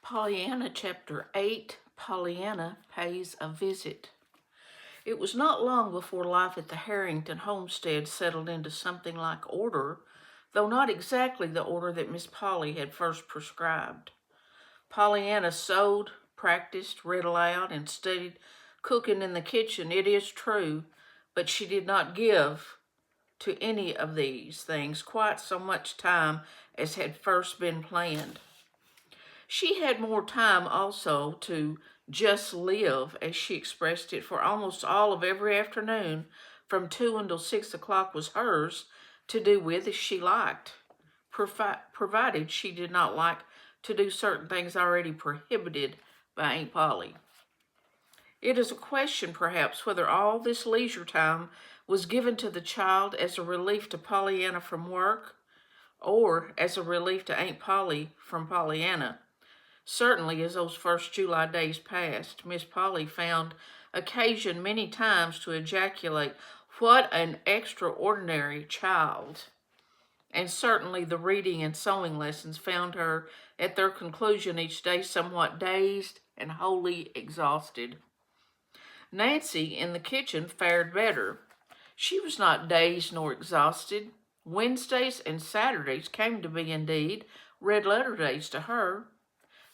Pollyanna, Chapter 8, Pollyanna Pays a Visit. It was not long before life at the Harrington homestead settled into something like order, though not exactly the order that Miss Polly had first prescribed. Pollyanna sewed, practiced, read aloud, and studied cooking in the kitchen, it is true, but she did not give to any of these things quite so much time as had first been planned. She had more time also to just live, as she expressed it, for almost all of every afternoon from 2 until 6 o'clock was hers to do with as she liked, provided she did not like to do certain things already prohibited by Aunt Polly. It is a question, perhaps, whether all this leisure time was given to the child as a relief to Pollyanna from work, or as a relief to Aunt Polly from Pollyanna. Certainly, as those first July days passed, Miss Polly found occasion many times to ejaculate, "What an extraordinary child!" And certainly the reading and sewing lessons found her at their conclusion each day somewhat dazed and wholly exhausted. Nancy in the kitchen fared better. She was not dazed nor exhausted. Wednesdays and Saturdays came to be, indeed, red letter days to her.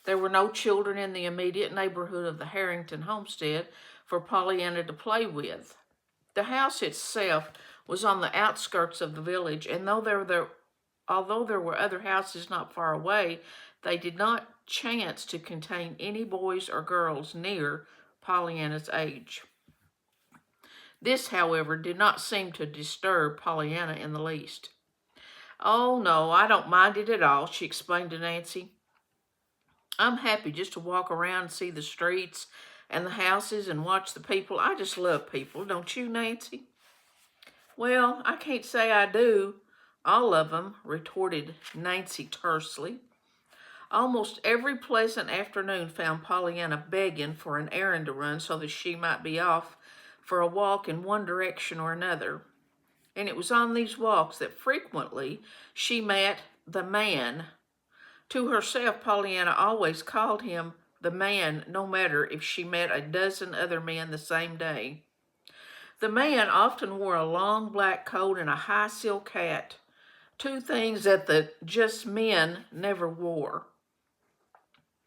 There were no children in the immediate neighborhood of the Harrington homestead for Pollyanna to play with. The house itself was on the outskirts of the village, and although there were other houses not far away, they did not chance to contain any boys or girls near Pollyanna's age. This, however, did not seem to disturb Pollyanna in the least. "Oh, no, I don't mind it at all," she explained to Nancy. "I'm happy just to walk around and see the streets and the houses and watch the people. I just love people, don't you, Nancy?" "Well, I can't say I do, all of them," retorted Nancy tersely. Almost every pleasant afternoon found Pollyanna begging for an errand to run so that she might be off for a walk in one direction or another. And it was on these walks that frequently she met the man. To herself, Pollyanna always called him the man, no matter if she met a dozen other men the same day. The man often wore a long black coat and a high silk hat, two things that the just men never wore.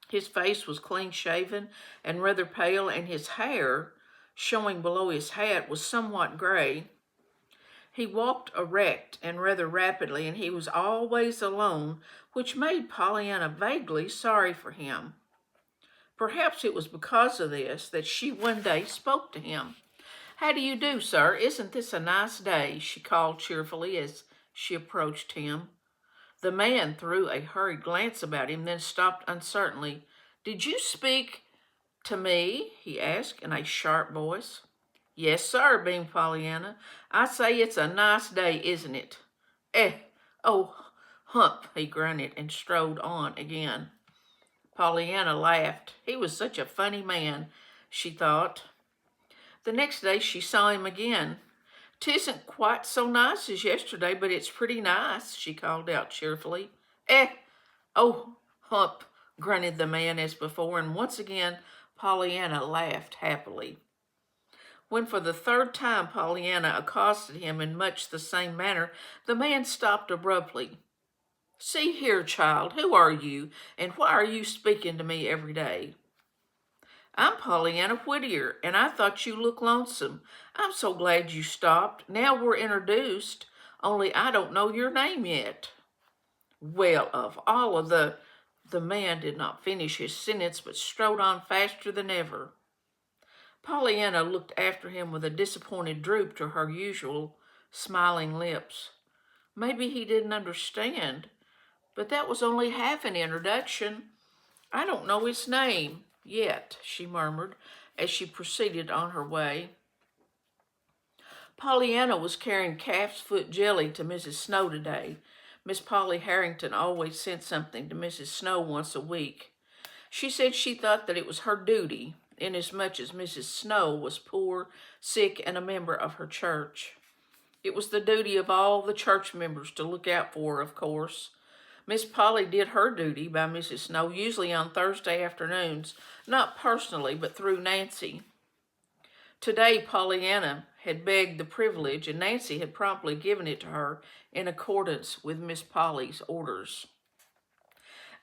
His face was clean-shaven and rather pale, and his hair, showing below his hat, was somewhat gray. He walked erect and rather rapidly, and he was always alone, which made Pollyanna vaguely sorry for him. Perhaps it was because of this that she one day spoke to him. "How do you do, sir? Isn't this a nice day?" she called cheerfully as she approached him. The man threw a hurried glance about him, then stopped uncertainly. "Did you speak to me?" he asked in a sharp voice. "Yes, sir," beamed Pollyanna. "I say it's a nice day, isn't it?" "Oh, hump," he grunted and strode on again. Pollyanna laughed. He was such a funny man, she thought. The next day she saw him again. "'Tisn't quite so nice as yesterday, but it's pretty nice," she called out cheerfully. "Oh, hump," grunted the man as before, and once again Pollyanna laughed happily. When for the third time Pollyanna accosted him in much the same manner, the man stopped abruptly. "See here, child, who are you, and why are you speaking to me every day?" "I'm Pollyanna Whittier, and I thought you looked lonesome. I'm so glad you stopped. Now we're introduced, only I don't know your name yet." "Well, of all of the..." The man did not finish his sentence, but strode on faster than ever. Pollyanna looked after him with a disappointed droop to her usual smiling lips. Maybe he didn't understand, but that was only half an introduction. "I don't know his name yet," she murmured as she proceeded on her way. Pollyanna was carrying calf's foot jelly to Mrs. Snow today. Miss Polly Harrington always sent something to Mrs. Snow once a week. She said she thought that it was her duty, inasmuch as Mrs. Snow was poor, sick, and a member of her church. It was the duty of all the church members to look out for her, of course, Miss Polly did her duty by Mrs. Snow, usually on Thursday afternoons, not personally, but through Nancy. Today, Pollyanna had begged the privilege, and Nancy had promptly given it to her in accordance with Miss Polly's orders.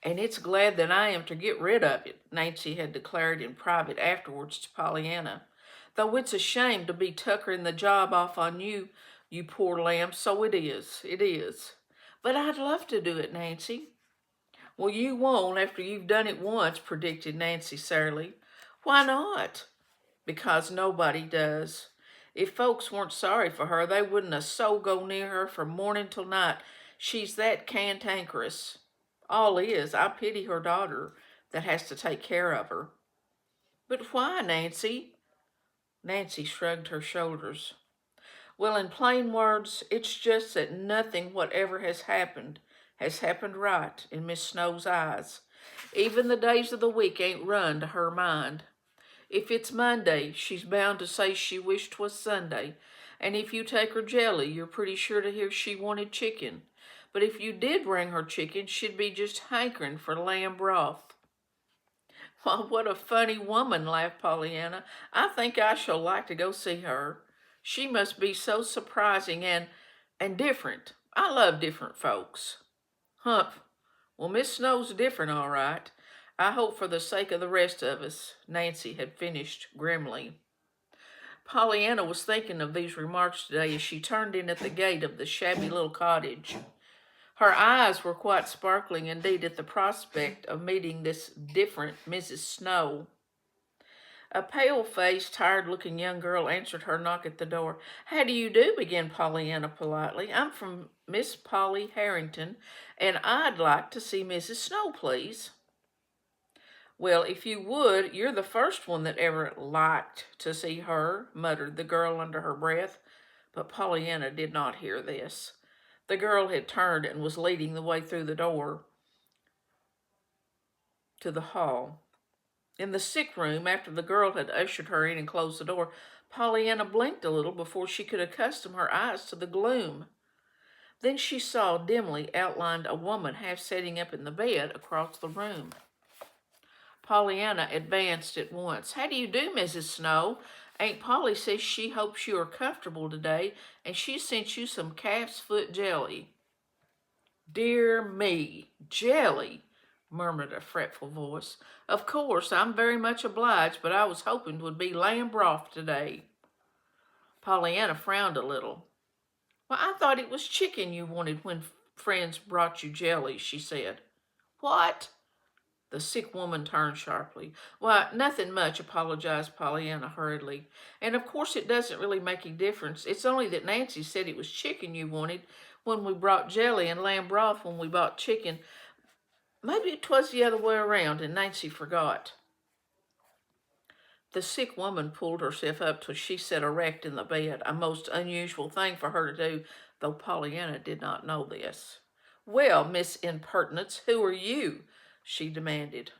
"And it's glad that I am to get rid of it," Nancy had declared in private afterwards to Pollyanna. "Though it's a shame to be tuckering the job off on you, you poor lamb, so it is. But I'd love to do it, Nancy." "Well, you won't after you've done it once," predicted Nancy sourly. "Why not?" "Because nobody does. If folks weren't sorry for her, they wouldn't so go near her from morning till night. She's that cantankerous. All is, I pity her daughter that has to take care of her." "But why, Nancy?" Nancy shrugged her shoulders. "Well, in plain words, it's just that nothing whatever has happened right in Miss Snow's eyes. Even the days of the week ain't run to her mind. If it's Monday, she's bound to say she wished 'twas Sunday, and if you take her jelly, you're pretty sure to hear she wanted chicken. But if you did bring her chicken, she'd be just hankering for lamb broth." "Why, what a funny woman," laughed Pollyanna. "I think I shall like to go see her. She must be so surprising and different. I love different folks." "Humph. Well, Miss Snow's different, all right. I hope for the sake of the rest of us," Nancy had finished grimly. Pollyanna was thinking of these remarks today as she turned in at the gate of the shabby little cottage. Her eyes were quite sparkling indeed at the prospect of meeting this different Mrs. Snow. A pale-faced, tired-looking young girl answered her knock at the door. "How do you do?" began Pollyanna politely. "I'm from Miss Polly Harrington, and I'd like to see Mrs. Snow, please." "Well, if you would, you're the first one that ever liked to see her," muttered the girl under her breath. But Pollyanna did not hear this. The girl had turned and was leading the way through the door to the hall. In the sick room, after the girl had ushered her in and closed the door, Pollyanna blinked a little before she could accustom her eyes to the gloom. Then she saw dimly outlined a woman half sitting up in the bed across the room. Pollyanna advanced at once. "How do you do, Mrs. Snow? Aunt Polly says she hopes you are comfortable today, and she sent you some calf's foot jelly." "Dear me, jelly," murmured a fretful voice. "Of course, I'm very much obliged, but I was hoping 'twould be lamb broth today." Pollyanna frowned a little. "Well, I thought it was chicken you wanted when friends brought you jelly," she said. "What?" The sick woman turned sharply. "Why, nothing much," apologized Pollyanna hurriedly. "And of course it doesn't really make any difference. It's only that Nancy said it was chicken you wanted when we brought jelly and lamb broth when we bought chicken. Maybe 'twas the other way around and Nancy forgot." The sick woman pulled herself up till she sat erect in the bed, a most unusual thing for her to do, though Pollyanna did not know this. "Well, Miss Impertinence, who are you?" she demanded.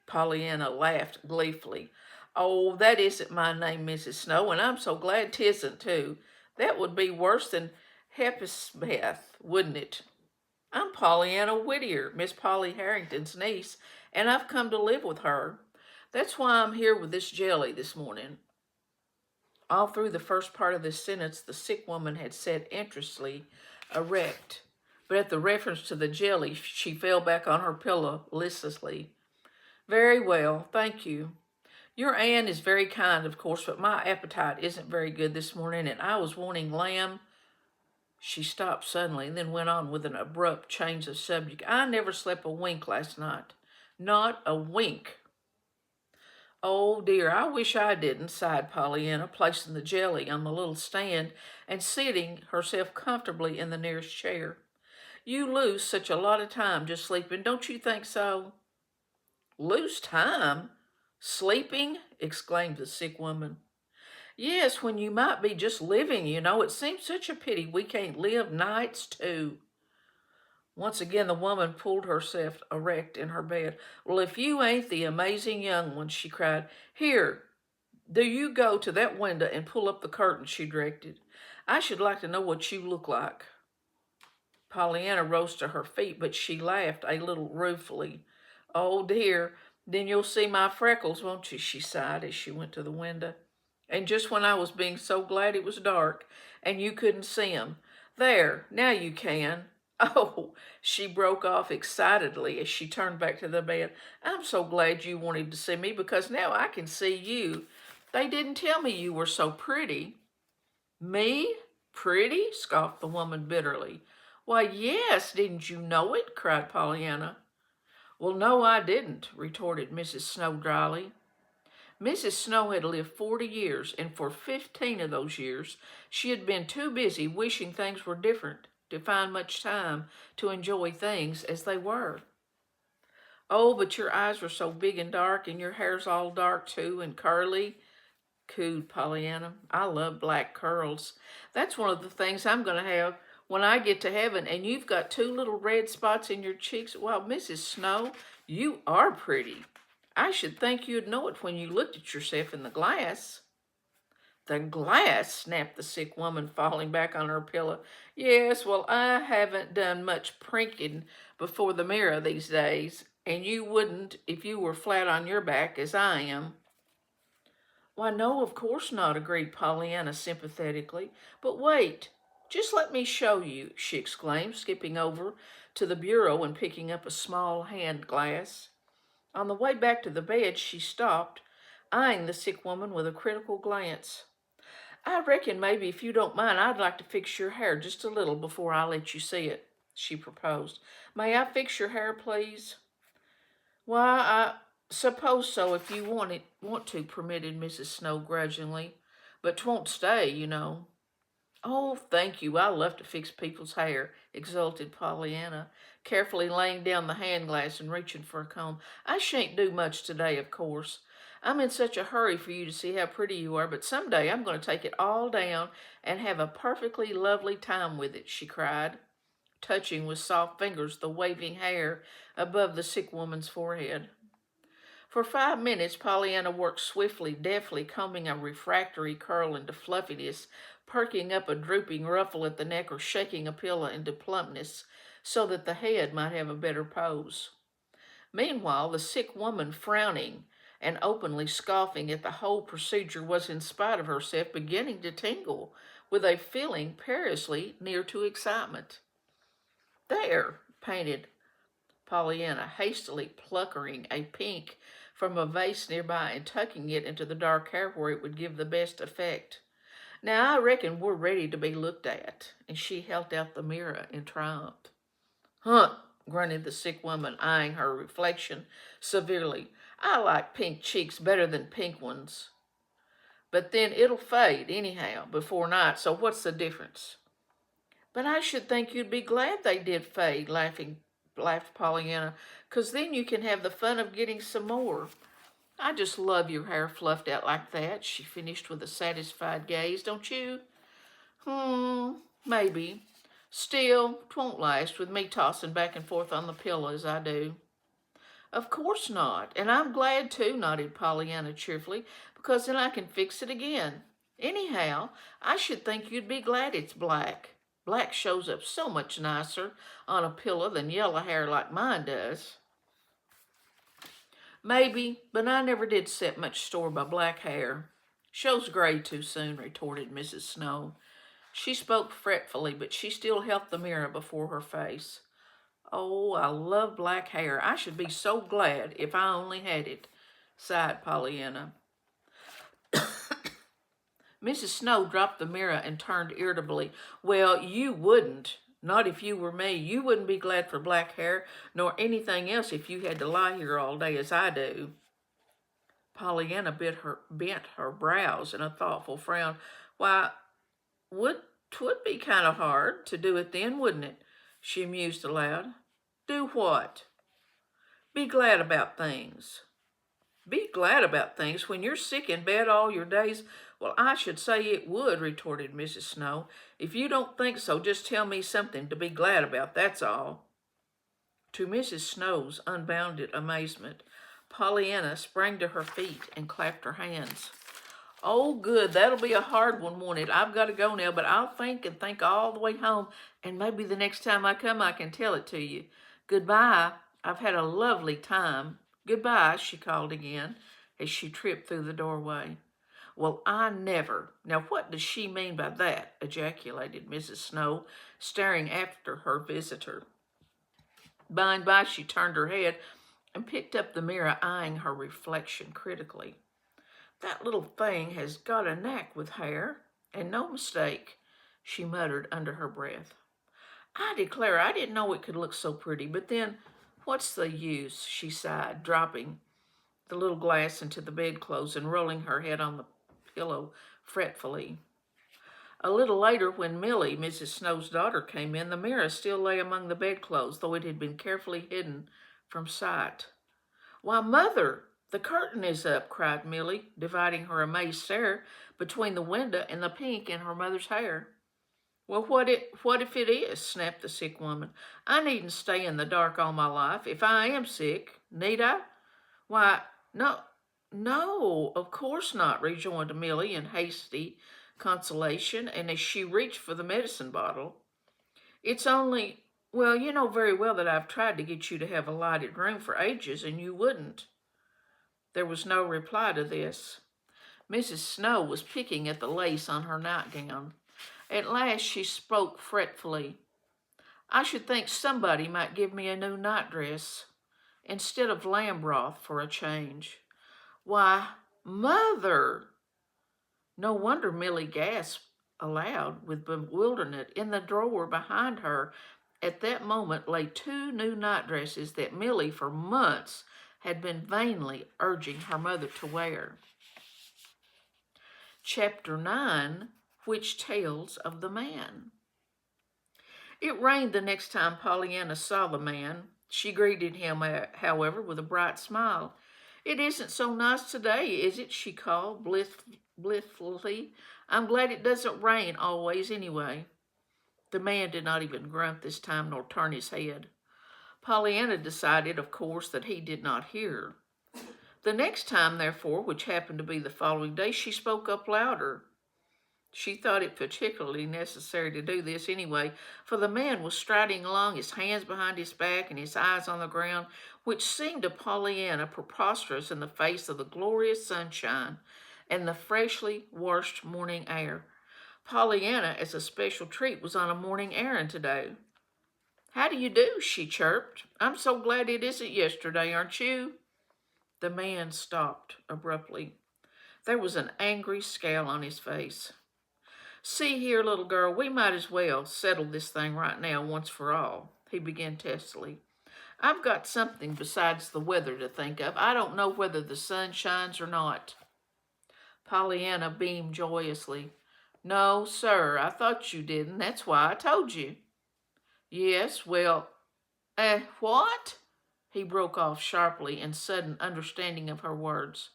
Pollyanna laughed gleefully. "Oh, that isn't my name, Mrs. Snow, and I'm so glad 'tisn't, too. That would be worse than Heppisbeth, wouldn't it? I'm Pollyanna Whittier, Miss Polly Harrington's niece, and I've come to live with her. That's why I'm here with this jelly this morning." All through the first part of this sentence, the sick woman had sat interestedly erect, but at the reference to the jelly, she fell back on her pillow listlessly. "Very well, thank you. Your aunt is very kind, of course, but my appetite isn't very good this morning, and I was wanting lamb—" She stopped suddenly and then went on with an abrupt change of subject. "I never slept a wink last night. Not a wink." "Oh, dear, I wish I didn't," sighed Pollyanna, placing the jelly on the little stand and seating herself comfortably in the nearest chair. "You lose such a lot of time just sleeping, don't you think so?" "Lose time? Sleeping?" exclaimed the sick woman. "Yes, when you might be just living, you know. It seems such a pity we can't live nights, too." Once again, the woman pulled herself erect in her bed. "Well, if you ain't the amazing young one," she cried. "Here, do you go to that window and pull up the curtain," she directed. "I should like to know what you look like." Pollyanna rose to her feet, but she laughed a little ruefully. "Oh, dear, then you'll see my freckles, won't you?" she sighed as she went to the window. "And just when I was being so glad it was dark and you couldn't see 'em. There, now you can." "Oh," she broke off excitedly as she turned back to the bed. "I'm so glad you wanted to see me because now I can see you. They didn't tell me you were so pretty." "Me? Pretty?" scoffed the woman bitterly. "Why, yes, didn't you know it?" cried Pollyanna. "Well, no, I didn't," retorted Mrs. Snow dryly. Mrs. Snow had lived 40 years, and for 15 of those years she had been too busy wishing things were different to find much time to enjoy things as they were. "Oh, but your eyes are so big and dark, and your hair's all dark too, and curly," cooed Pollyanna. "I love black curls. That's one of the things I'm going to have when I get to heaven, and you've got 2 little red spots in your cheeks. Well, Mrs. Snow, you are pretty. I should think you'd know it when you looked at yourself in the glass." "The glass?" snapped the sick woman, falling back on her pillow. "Yes, well, I haven't done much prinking before the mirror these days, and you wouldn't if you were flat on your back as I am." "Why, no, of course not," agreed Pollyanna sympathetically. "But wait, just let me show you," she exclaimed, skipping over to the bureau and picking up a small hand glass. On the way back to the bed, she stopped, eyeing the sick woman with a critical glance. "I reckon maybe if you don't mind, I'd like to fix your hair just a little before I let you see it," she proposed. "May I fix your hair, please?" "Why, I suppose so if you want to," permitted Mrs. Snow grudgingly. "But 'twon't stay, you know." "Oh, thank you. I love to fix people's hair," exulted Pollyanna, carefully laying down the hand glass and reaching for a comb. "I shan't do much today, of course. I'm in such a hurry for you to see how pretty you are, but someday I'm going to take it all down and have a perfectly lovely time with it," she cried, touching with soft fingers the waving hair above the sick woman's forehead. For 5 minutes, Pollyanna worked swiftly, deftly, combing a refractory curl into fluffiness, perking up a drooping ruffle at the neck, or shaking a pillow into plumpness so that the head might have a better pose. Meanwhile, the sick woman, frowning and openly scoffing at the whole procedure, was, in spite of herself, beginning to tingle with a feeling perilously near to excitement. "There," panted Pollyanna, hastily plucking a pink from a vase nearby and tucking it into the dark hair where it would give the best effect. "Now I reckon we're ready to be looked at," and she held out the mirror in triumph. "Huh," grunted the sick woman, eyeing her reflection severely. "I like pink cheeks better than pink ones. But then it'll fade anyhow before night, so what's the difference?" "But I should think you'd be glad they did fade," laughed Pollyanna, "'cause then you can have the fun of getting some more. I just love your hair fluffed out like that," she finished with a satisfied gaze. "Don't you?" Maybe. Still, 'twon't last with me tossing back and forth on the pillow as I do." "Of course not, and I'm glad too," nodded Pollyanna cheerfully, "because then I can fix it again. Anyhow, I should think you'd be glad it's black. Black shows up so much nicer on a pillow than yellow hair like mine does." "Maybe, but I never did set much store by black hair. Shows gray too soon," retorted Mrs. Snow. She spoke fretfully, but she still held the mirror before her face. "Oh, I love black hair. I should be so glad if I only had it," sighed Pollyanna. Mrs. Snow dropped the mirror and turned irritably. "Well, you wouldn't. Not if you were me. You wouldn't be glad for black hair, nor anything else if you had to lie here all day as I do." Pollyanna bent her brows in a thoughtful frown. "Why, 'twould be kind of hard to do it then, wouldn't it?" she mused aloud. "Do what?" "Be glad about things." "Be glad about things when you're sick in bed all your days? Well, I should say it would," retorted Mrs. Snow. "If you don't think so, just tell me something to be glad about, that's all." To Mrs. Snow's unbounded amazement, Pollyanna sprang to her feet and clapped her hands. Oh, good. That'll be a hard one, won't it? I've got to go now, but I'll think and think all the way home, and maybe the next time I come, I can tell it to you. Goodbye. I've had a lovely time. Goodbye, she called again as she tripped through the doorway. Well, I never. Now, what does she mean by that? Ejaculated Mrs. Snow, staring after her visitor. By and by, she turned her head and picked up the mirror, eyeing her reflection critically. That little thing has got a knack with hair, and no mistake, she muttered under her breath. I declare I didn't know it could look so pretty, but then what's the use, she sighed, dropping the little glass into the bedclothes and rolling her head on the pillow fretfully. A little later, when Millie, Mrs. Snow's daughter, came in, the mirror still lay among the bedclothes, though it had been carefully hidden from sight. Why, Mother, the curtain is up, cried Millie, dividing her amazed stare between the window and the pink in her mother's hair. Well, what if it is? Snapped the sick woman. I needn't stay in the dark all my life. If I am sick, need I? Why, no, of course not, rejoined Millie in hasty consolation, and as she reached for the medicine bottle. It's only, well, you know very well that I've tried to get you to have a lighted room for ages, and you wouldn't. There was no reply to this. Mrs. Snow was picking at the lace on her nightgown. At last she spoke fretfully. I should think somebody might give me a new nightdress instead of lamb broth for a change. Why, Mother! No wonder Millie gasped aloud with bewilderment. In the drawer behind her at that moment lay 2 new nightdresses that Millie for months had been vainly urging her mother to wear. Chapter 9, Which Tells of the Man. It rained the next time Pollyanna saw the man. She greeted him, however, with a bright smile. It isn't so nice today, is it? She called blissfully. I'm glad it doesn't rain always anyway. The man did not even grunt this time nor turn his head. Pollyanna decided, of course, that he did not hear. The next time, therefore, which happened to be the following day, she spoke up louder. She thought it particularly necessary to do this anyway, for the man was striding along, his hands behind his back and his eyes on the ground, which seemed to Pollyanna preposterous in the face of the glorious sunshine and the freshly washed morning air. Pollyanna, as a special treat, was on a morning errand today. How do you do? She chirped. I'm so glad it isn't yesterday, aren't you? The man stopped abruptly. There was an angry scowl on his face. See here, little girl, we might as well settle this thing right now once for all, he began testily. I've got something besides the weather to think of. I don't know whether the sun shines or not. Pollyanna beamed joyously. No, sir, I thought you didn't. That's why I told you. Yes, well, what? He broke off sharply in sudden understanding of her words.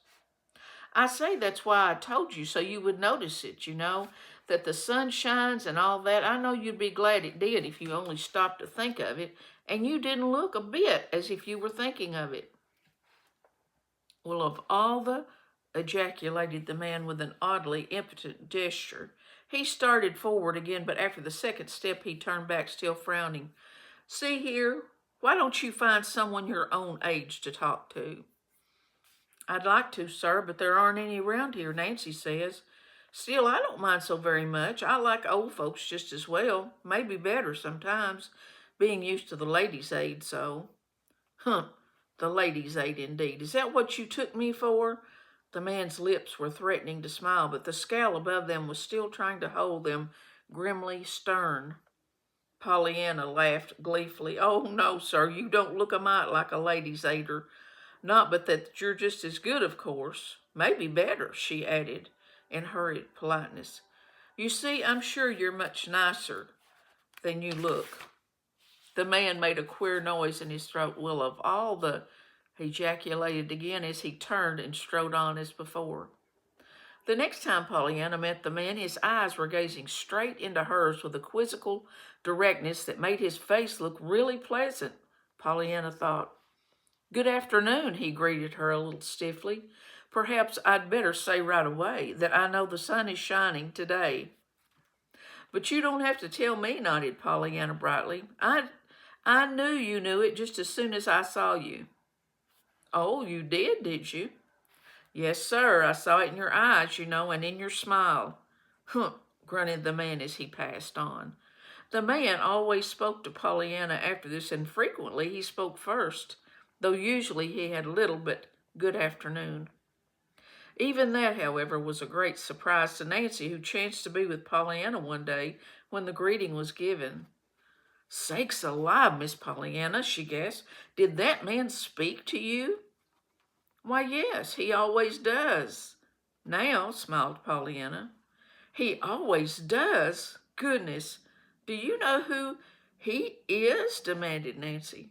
I say that's why I told you, so you would notice it, you know, that the sun shines and all that. I know you'd be glad it did if you only stopped to think of it, and you didn't look a bit as if you were thinking of it. Well, of all the, ejaculated the man with an oddly impotent gesture. He started forward again, but after the second step he turned back, still frowning. See here, why don't you find someone your own age to talk to? I'd like to, sir, but there aren't any around here, Nancy says. Still, I don't mind so very much. I like old folks just as well, maybe better sometimes, being used to the ladies' aid so. Humph, the ladies' aid indeed. Is that what you took me for? The man's lips were threatening to smile, but the scowl above them was still trying to hold them grimly stern. Pollyanna laughed gleefully. Oh, no, sir, you don't look a mite like a ladies' aider. Not but that you're just as good, of course. Maybe better, she added in hurried politeness. You see, I'm sure you're much nicer than you look. The man made a queer noise in his throat. Well, of all the... he ejaculated again as he turned and strode on as before. The next time Pollyanna met the man, his eyes were gazing straight into hers with a quizzical directness that made his face look really pleasant, Pollyanna thought. Good afternoon, he greeted her a little stiffly. Perhaps I'd better say right away that I know the sun is shining today. But you don't have to tell me, nodded Pollyanna brightly. I knew you knew it just as soon as I saw you. Oh, you did you? Yes, sir. I saw it in your eyes, and in your smile. Humph, grunted the man as he passed on. The man always spoke to Pollyanna after this, and frequently he spoke first, though usually he had little but good afternoon. Even that, however, was a great surprise to Nancy, who chanced to be with Pollyanna one day when the greeting was given. Sakes alive, Miss Pollyanna, she gasped. Did that man speak to you? Why, yes, he always does. Now, smiled Pollyanna. He always does? Goodness, do you know who he is? Demanded Nancy.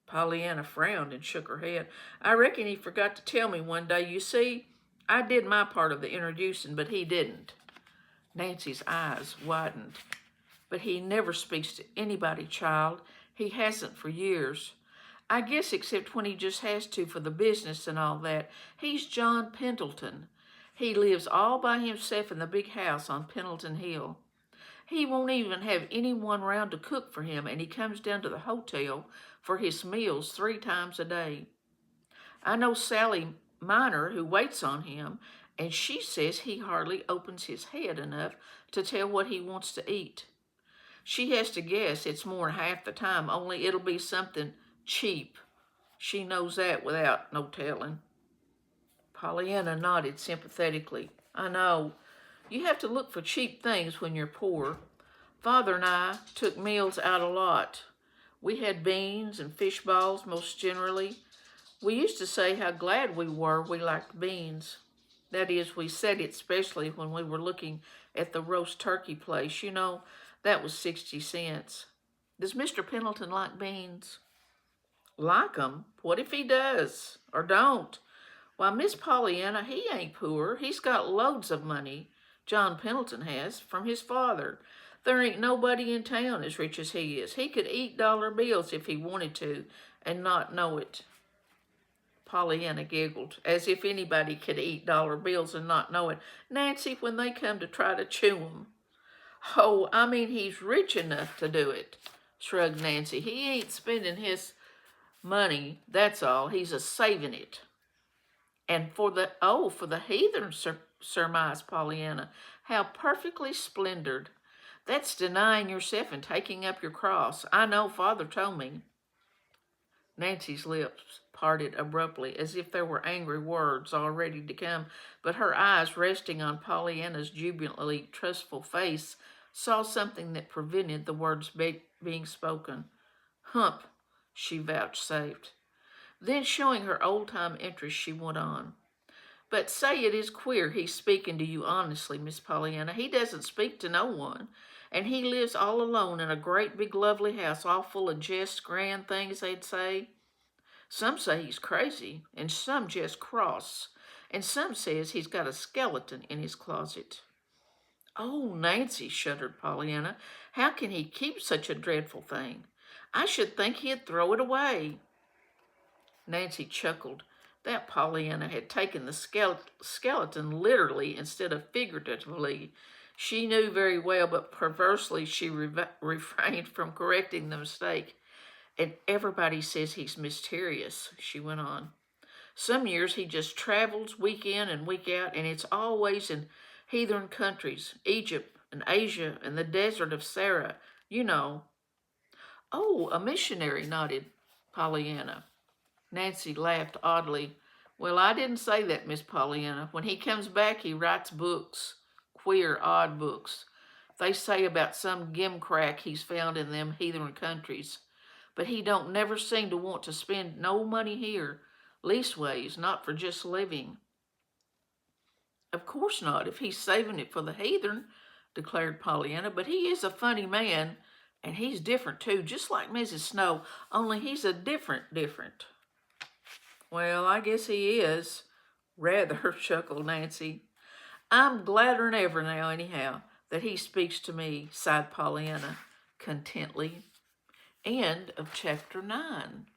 Pollyanna frowned and shook her head. I reckon he forgot to tell me one day. You see, I did my part of the introducing, but he didn't. Nancy's eyes widened. But he never speaks to anybody, child. He hasn't for years. I guess except when he just has to for the business and all that. He's John Pendleton. He lives all by himself in the big house on Pendleton Hill. He won't even have anyone round to cook for him, and he comes down to the hotel for his meals 3 times a day. I know Sally Miner, who waits on him, and she says he hardly opens his head enough to tell what he wants to eat. She has to guess it's more than half the time, only it'll be something cheap. She knows that without no telling. Pollyanna nodded sympathetically. I know. You have to look for cheap things when you're poor. Father and I took meals out a lot. We had beans and fish balls most generally. We used to say how glad we were we liked beans. That is, we said it especially when we were looking at the roast turkey place. That was 60 cents. Does Mr. Pendleton like beans? Like 'em? What if he does? Or don't? Why, Miss Pollyanna, he ain't poor. He's got loads of money. John Pendleton has, from his father. There ain't nobody in town as rich as he is. He could eat dollar bills if he wanted to and not know it. Pollyanna giggled, as if anybody could eat dollar bills and not know it. Nancy, when they come to try to chew 'em. Oh, I mean, he's rich enough to do it, shrugged Nancy. He ain't spending his money, that's all. He's a-saving it. And for the heathen, surmised Pollyanna. How perfectly splendid. That's denying yourself and taking up your cross. I know, Father told me. Nancy's lips parted abruptly, as if there were angry words all ready to come, but her eyes, resting on Pollyanna's jubilantly trustful face, saw something that prevented the words being spoken. Hump, she vouchsafed. Then, showing her old-time interest, she went on. But say it is queer he's speaking to you honestly, Miss Pollyanna. He doesn't speak to no one, and he lives all alone in a great big lovely house, all full of jest grand things, they'd say. Some say he's crazy, and some just cross, and some says he's got a skeleton in his closet. Oh, Nancy, shuddered Pollyanna, how can he keep such a dreadful thing? I should think he'd throw it away. Nancy chuckled. That Pollyanna had taken the skeleton literally instead of figuratively. She knew very well, but perversely she refrained from correcting the mistake. And everybody says he's mysterious, she went on. Some years he just travels week in and week out, and it's always in heathen countries, Egypt and Asia and the desert of Sahara, you know. Oh, a missionary, nodded Pollyanna. Nancy laughed oddly. Well, I didn't say that, Miss Pollyanna. When he comes back, he writes books. Queer, odd books. They say about some gimcrack he's found in them heathen countries. But he don't never seem to want to spend no money here. Leastways, not for just living. Of course not, if he's saving it for the heathen, declared Pollyanna. But he is a funny man, and he's different too, just like Mrs. Snow, only he's a different. Well, I guess he is. Rather, chuckled Nancy. I'm gladder'n ever now, anyhow, that he speaks to me, sighed Pollyanna contently. End of chapter 9.